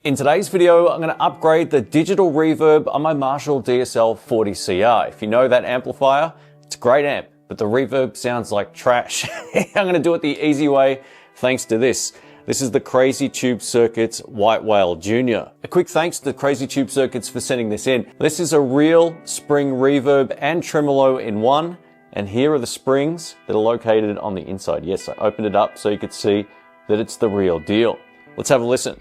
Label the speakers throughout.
Speaker 1: In today's video, I'm going to upgrade the digital reverb on my Marshall DSL-40CR. If you know that amplifier, it's a great amp, but the reverb sounds like trash. I'm going to do it the easy way thanks to this. This is the Crazy Tube Circuits White Whale Jr. A quick thanks to Crazy Tube Circuits for sending this in. This is a real spring reverb and tremolo in one, and here are the springs that are located on the inside. Yes, I opened it up so you could see that it's the real deal. Let's have a listen.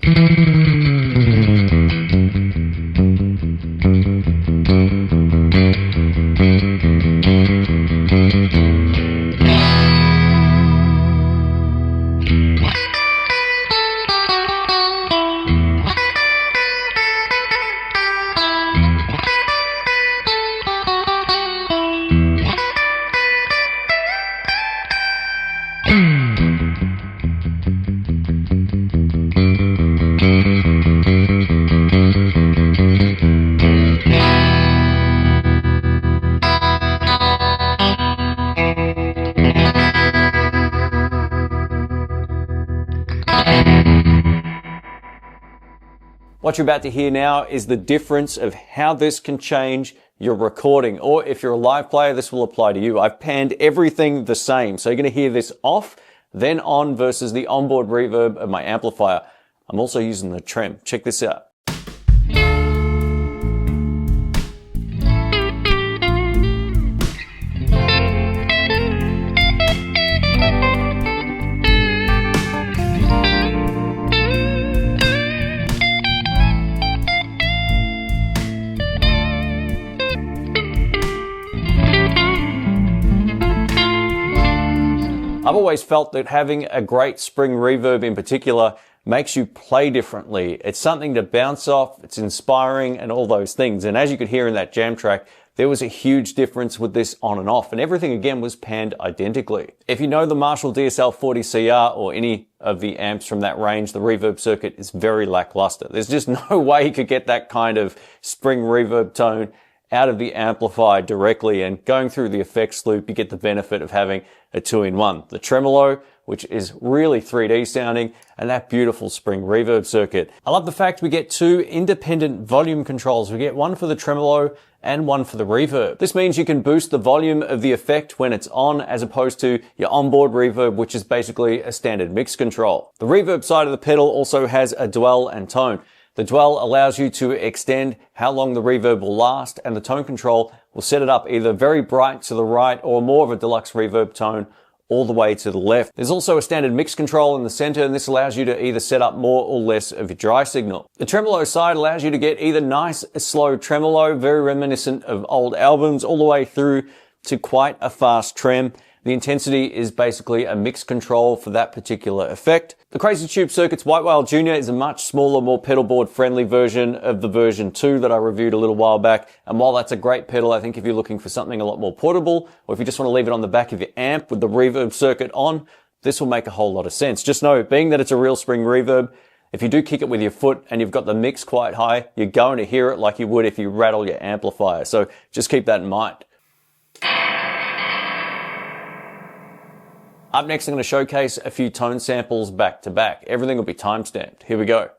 Speaker 1: What you're about to hear now is the difference of how this can change your recording, or if you're a live player, this will apply to you. I've panned everything the same, so you're going to hear this off, then on versus the onboard reverb of my amplifier. I'm also using the Trem. Check this out. I've always felt that having a great spring reverb in particular makes you play differently. It's something to bounce off, it's inspiring and all those things. And as you could hear in that jam track, there was a huge difference with this on and off, and everything again was panned identically. If you know the Marshall DSL-40CR or any of the amps from that range, the reverb circuit is very lackluster. There's just no way you could get that kind of spring reverb tone out of the amplifier directly, and going through the effects loop, you get the benefit of having a two-in-one. The tremolo, which is really 3D sounding, and that beautiful spring reverb circuit. I love the fact we get two independent volume controls. We get one for the tremolo and one for the reverb. This means you can boost the volume of the effect when it's on, as opposed to your onboard reverb, which is basically a standard mix control. The reverb side of the pedal also has a dwell and tone. The dwell allows you to extend how long the reverb will last, and the tone control will set it up either very bright to the right or more of a deluxe reverb tone all the way to the left. There's also a standard mix control in the center, and this allows you to either set up more or less of your dry signal. The tremolo side allows you to get either nice, slow tremolo, very reminiscent of old albums, all the way through to quite a fast trem. The intensity is basically a mix control for that particular effect. The Crazy Tube Circuits White Whale Jr. is a much smaller, more pedalboard friendly version of the version 2 that I reviewed a little while back. And while that's a great pedal, I think if you're looking for something a lot more portable, or if you just want to leave it on the back of your amp with the reverb circuit on, this will make a whole lot of sense. Just know, being that it's a real spring reverb, if you do kick it with your foot and you've got the mix quite high, you're going to hear it like you would if you rattle your amplifier. So just keep that in mind. Up next, I'm going to showcase a few tone samples back to back. Everything will be timestamped. Here we go.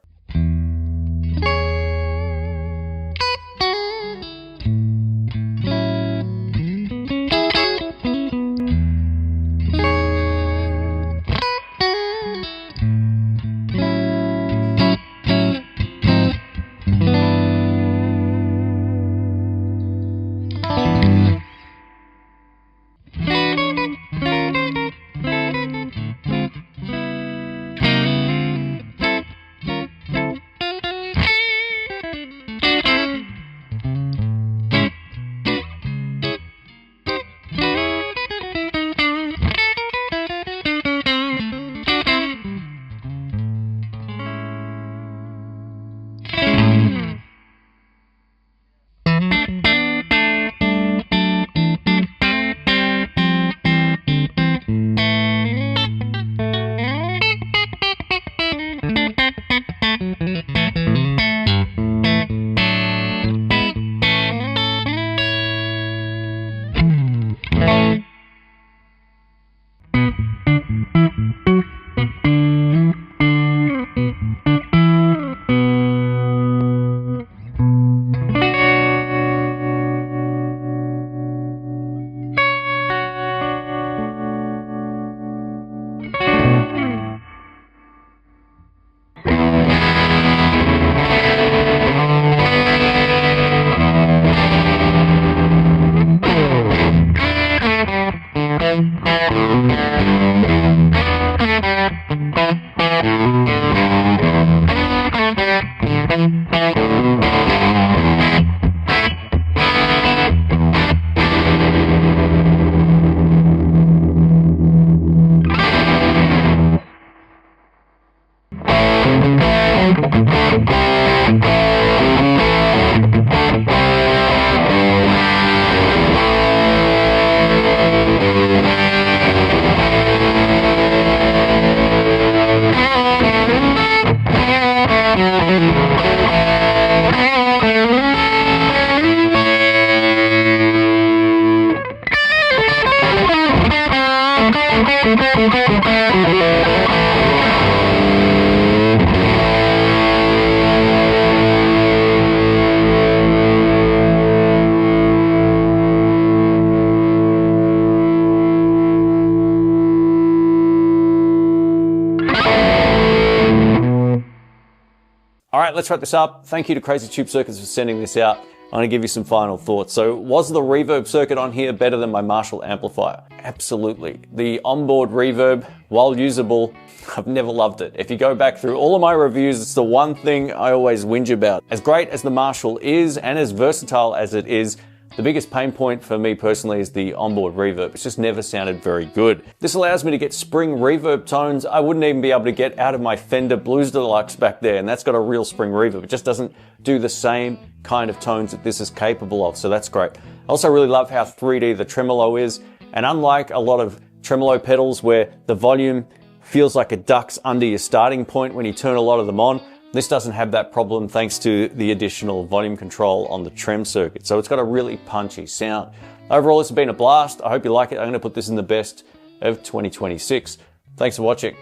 Speaker 1: All right, let's wrap this up. Thank you to Crazy Tube Circuits for sending this out. I'm going to give you some final thoughts. So was the reverb circuit on here better than my Marshall amplifier? Absolutely. The onboard reverb, while usable, I've never loved it. If you go back through all of my reviews, it's the one thing I always whinge about. As great as the Marshall is and as versatile as it is, the biggest pain point for me personally is the onboard reverb. It's just never sounded very good. This allows me to get spring reverb tones I wouldn't even be able to get out of my Fender Blues Deluxe back there, and that's got a real spring reverb. It just doesn't do the same kind of tones that this is capable of, so that's great. I also really love how 3D the tremolo is, and unlike a lot of tremolo pedals where the volume feels like it ducks under your starting point when you turn a lot of them on, this doesn't have that problem thanks to the additional volume control on the Trem circuit. So it's got a really punchy sound. Overall, this has been a blast. I hope you like it. I'm going to put this in the best of 2026. Thanks for watching.